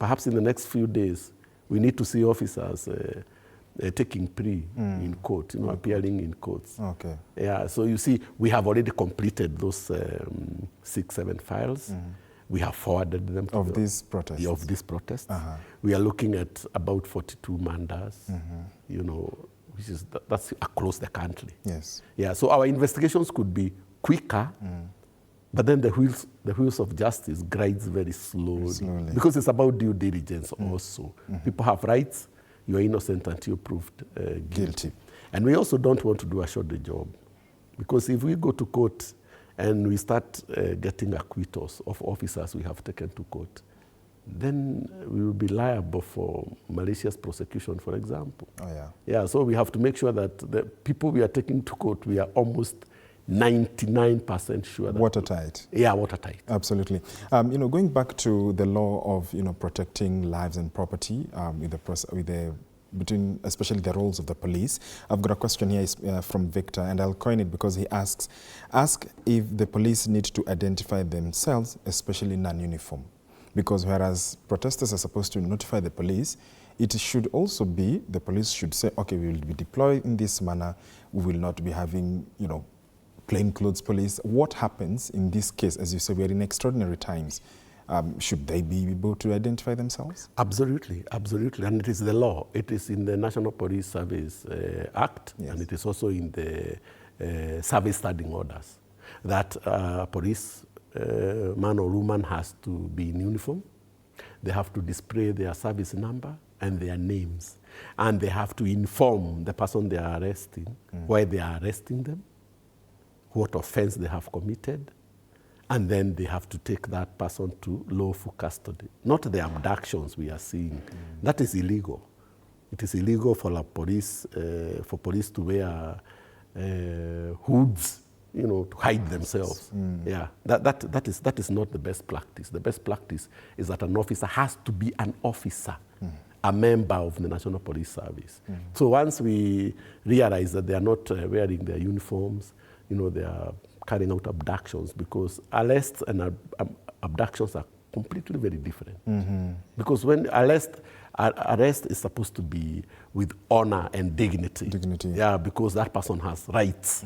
perhaps in the next few days, we need to see officers taking plea in court, appearing in courts. Okay. Yeah, so you see, we have already completed those 6-7 files. We have forwarded them to these protests. Of these protests. We are looking at about 42 manders, which is that's across the country. Yes. Yeah, so our investigations could be quicker, but then the wheels of justice grides very slowly. Because it's about due diligence also. People have rights. You are innocent until proved guilty. And we also don't want to do a shoddy job. Because if we go to court and we start getting acquittals of officers we have taken to court, then we will be liable for malicious prosecution, for example. Oh, yeah. Yeah, so we have to make sure that the people we are taking to court, we are almost 99% sure that watertight. Yeah, watertight. Absolutely. Going back to the law of protecting lives and property between especially the roles of the police, I've got a question here from Victor, and I'll coin it because he asks, ask if the police need to identify themselves, especially non-uniform, because whereas protesters are supposed to notify the police, it should also be the police should say, okay, we will be deployed in this manner. We will not be having plainclothes police. What happens in this case? As you say, we are in extraordinary times. Should they be able to identify themselves? Absolutely, absolutely. And it is the law. It is in the National Police Service Act, yes. And it is also in the service standing orders that police man or woman has to be in uniform. They have to display their service number and their names. And they have to inform the person they are arresting why they are arresting them, what offense they have committed, and then they have to take that person to lawful custody. Not the abductions we are seeing. That is illegal. It is illegal for police to wear hoods, to hide themselves. Yeah, that is not the best practice. The best practice is that an officer has to be an officer, a member of the National Police Service. So once we realize that they are not wearing their uniforms, they are carrying out abductions, because arrests and abductions are completely very different. Because when arrest is supposed to be with honor and dignity. Yeah, because that person has rights.